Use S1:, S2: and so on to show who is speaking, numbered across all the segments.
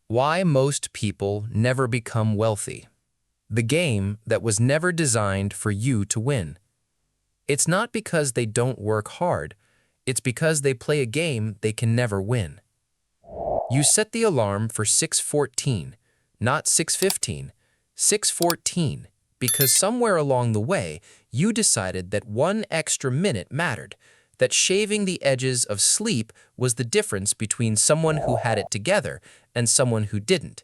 S1: Why most people never become wealthy. The game that was never designed for you to win. It's not because they don't work hard. It's because they play a game they can never win. You set the alarm for 6:14, not 6:15, 6:14, because somewhere along the way you decided that one extra minute mattered, that shaving the edges of sleep was the difference between someone who had it together and someone who didn't.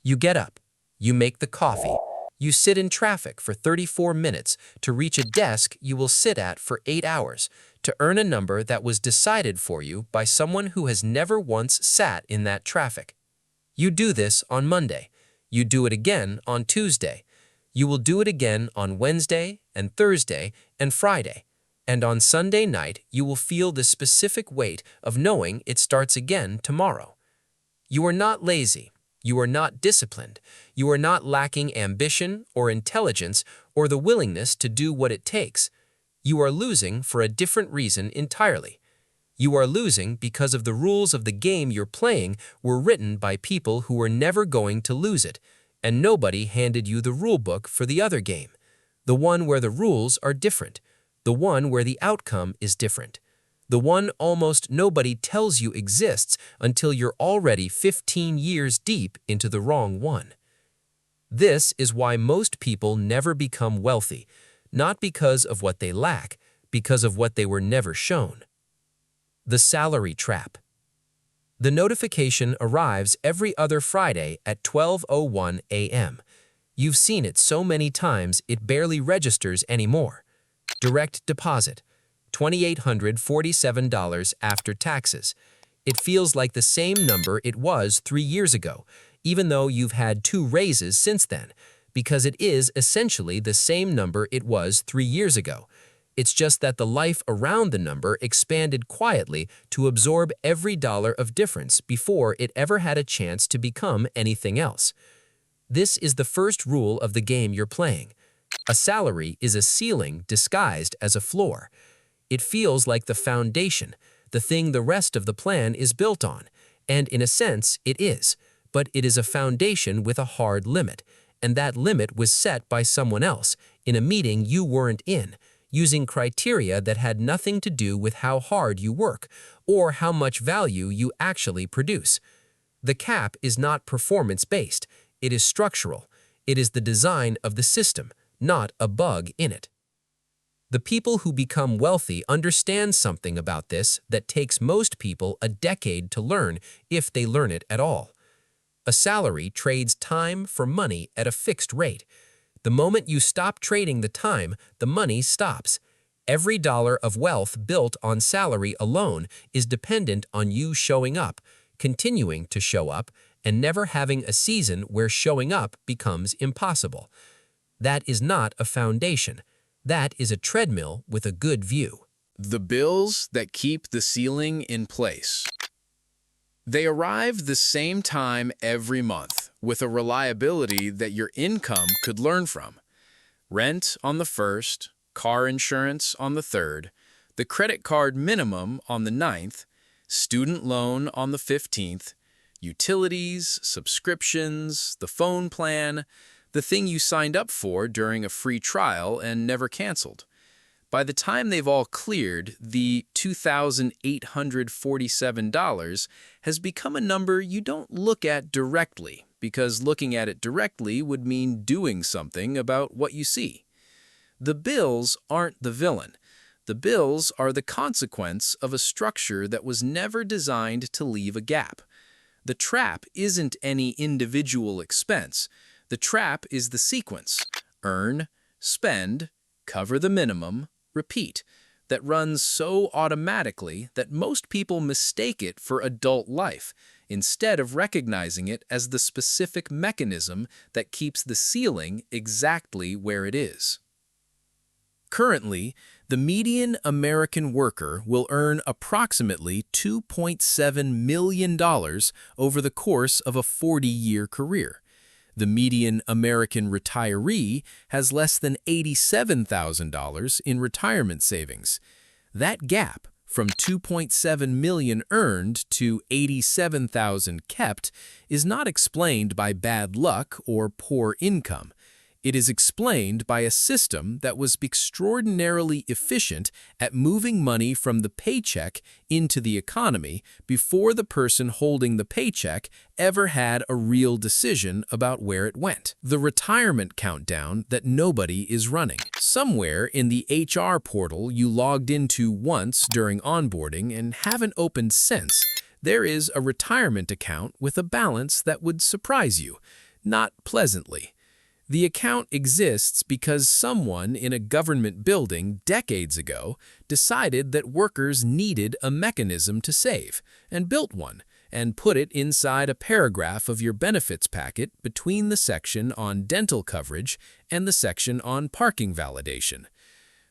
S1: You get up, you make the coffee, you sit in traffic for 34 minutes to reach a desk you will sit at for 8 hours, to earn a number that was decided for you by someone who has never once sat in that traffic. You do this on Monday. You do it again on Tuesday. You will do it again on Wednesday and Thursday and Friday. And on Sunday night, you will feel the specific weight of knowing it starts again tomorrow. You are not lazy. You are not disciplined. You are not lacking ambition or intelligence or the willingness to do what it takes. You are losing for a different reason entirely. You are losing because of the rules of the game you're playing were written by people who were never going to lose it, and nobody handed you the rule book for the other game, the one where the rules are different, the one where the outcome is different, the one almost nobody tells you exists until you're already 15 years deep into the wrong one. This is why most people never become wealthy, not because of what they lack, because of what they were never shown. The salary trap. The notification arrives every other Friday at 12:01 a.m. You've seen it so many times it barely registers anymore. Direct deposit, $2,847 after taxes. It feels like the same number it was 3 years ago, even though you've had 2 raises since then, because it is essentially the same number it was 3 years ago. It's just that the life around the number expanded quietly to absorb every dollar of difference before it ever had a chance to become anything else. This is the first rule of the game you're playing. A salary is a ceiling disguised as a floor. It feels like the foundation, the thing the rest of the plan is built on, and in a sense it is, but it is a foundation with a hard limit, and that limit was set by someone else in a meeting you weren't in, using criteria that had nothing to do with how hard you work or how much value you actually produce. The cap is not performance-based, it is structural. It is the design of the system, not a bug in it. The people who become wealthy understand something about this that takes most people a decade to learn if they learn it at all. A salary trades time for money at a fixed rate. The moment you stop trading the time, the money stops. Every dollar of wealth built on salary alone is dependent on you showing up, continuing to show up, and never having a season where showing up becomes impossible. That is not a foundation. That is a treadmill with a good view.
S2: The bills that keep the ceiling in place. They arrive the same time every month, with a reliability that your income could learn from. Rent on the 1st, car insurance on the 3rd, the credit card minimum on the 9th, student loan on the 15th, utilities, subscriptions, the phone plan, the thing you signed up for during a free trial and never canceled. By the time they've all cleared, the $2,847 has become a number you don't look at directly, because looking at it directly would mean doing something about what you see. The bills aren't the villain. The bills are the consequence of a structure that was never designed to leave a gap. The trap isn't any individual expense. The trap is the sequence: earn, spend, cover the minimum, repeat, that runs so automatically that most people mistake it for adult life, instead of recognizing it as the specific mechanism that keeps the ceiling exactly where it is. Currently, the median American worker will earn approximately $2.7 million over the course of a 40-year career. The median American retiree has less than $87,000 in retirement savings. That gap, from 2.7 million earned to 87,000 kept is not explained by bad luck or poor income. It is explained by a system that was extraordinarily efficient at moving money from the paycheck into the economy before the person holding the paycheck ever had a real decision about where it went. The retirement countdown that nobody is running. Somewhere in the HR portal you logged into once during onboarding and haven't opened since, there is a retirement account with a balance that would surprise you, not pleasantly. The account exists because someone in a government building decades ago decided that workers needed a mechanism to save, and built one, and put it inside a paragraph of your benefits packet between the section on dental coverage and the section on parking validation.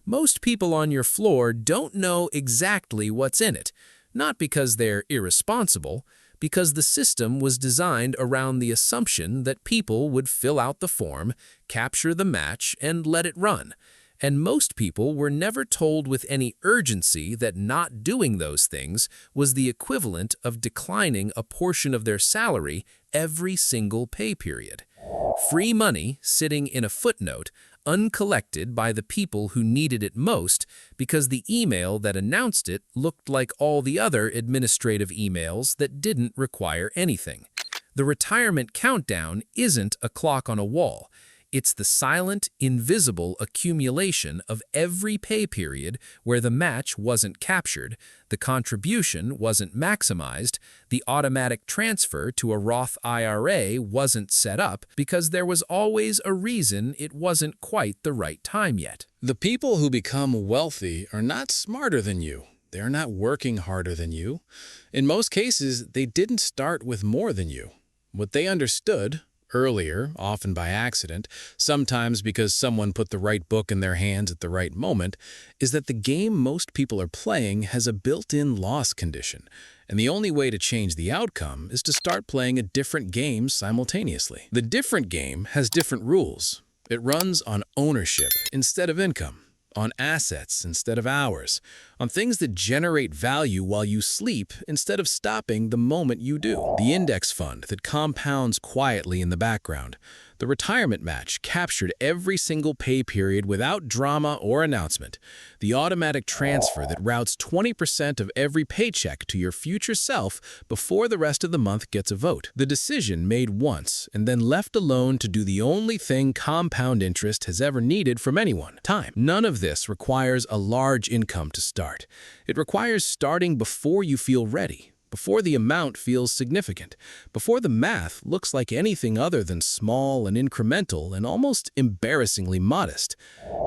S2: Most people on your floor don't know exactly what's in it, not because they're irresponsible, because the system was designed around the assumption that people would fill out the form, capture the match, and let it run. And most people were never told with any urgency that not doing those things was the equivalent of declining a portion of their salary every single pay period. Free money sitting in a footnote, uncollected by the people who needed it most because the email that announced it looked like all the other administrative emails that didn't require anything. The retirement countdown isn't a clock on a wall. It's the silent, invisible accumulation of every pay period where the match wasn't captured, the contribution wasn't maximized, the automatic transfer to a Roth IRA wasn't set up because there was always a reason it wasn't quite the right time yet.
S3: The people who become wealthy are not smarter than you. They're not working harder than you. In most cases, they didn't start with more than you. What they understood earlier, often by accident, sometimes because someone put the right book in their hands at the right moment, is that the game most people are playing has a built-in loss condition, and the only way to change the outcome is to start playing a different game simultaneously. The different game has different rules. It runs on ownership instead of income, on assets instead of hours, on things that generate value while you sleep instead of stopping the moment you do. The index fund that compounds quietly in the background. The retirement match captured every single pay period without drama or announcement. The automatic transfer that routes 20% of every paycheck to your future self before the rest of the month gets a vote. The decision made once and then left alone to do the only thing compound interest has ever needed from anyone: time. None of this requires a large income to start. It requires starting before you feel ready, before the amount feels significant, before the math looks like anything other than small and incremental and almost embarrassingly modest.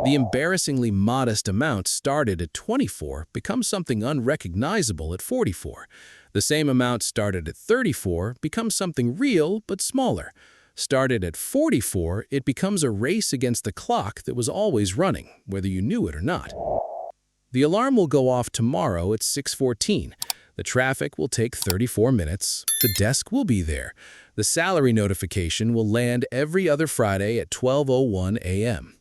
S3: The embarrassingly modest amount started at 24 becomes something unrecognizable at 44. The same amount started at 34 becomes something real but smaller. Started at 44, it becomes a race against the clock that was always running, whether you knew it or not. The alarm will go off tomorrow at 6:14. The traffic will take 34 minutes. The desk will be there. The salary notification will land every other Friday at 12:01 a.m.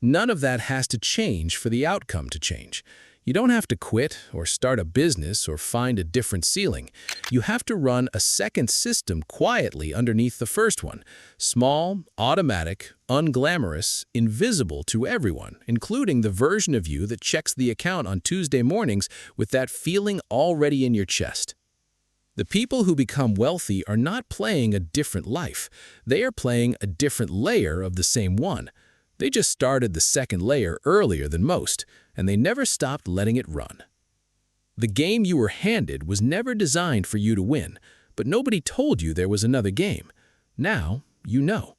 S3: None of that has to change for the outcome to change. You don't have to quit or start a business or find a different ceiling. You have to run a second system quietly underneath the first one. Small, automatic, unglamorous, invisible to everyone, including the version of you that checks the account on Tuesday mornings with that feeling already in your chest. The people who become wealthy are not playing a different life. They are playing a different layer of the same one. They just started the second layer earlier than most, and they never stopped letting it run. The game you were handed was never designed for you to win, but nobody told you there was another game. Now, you know.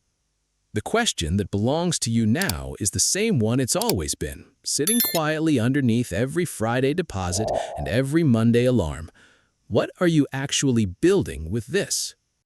S3: The question that belongs to you now is the same one it's always been, sitting quietly underneath every Friday deposit and every Monday alarm. What are you actually building with this?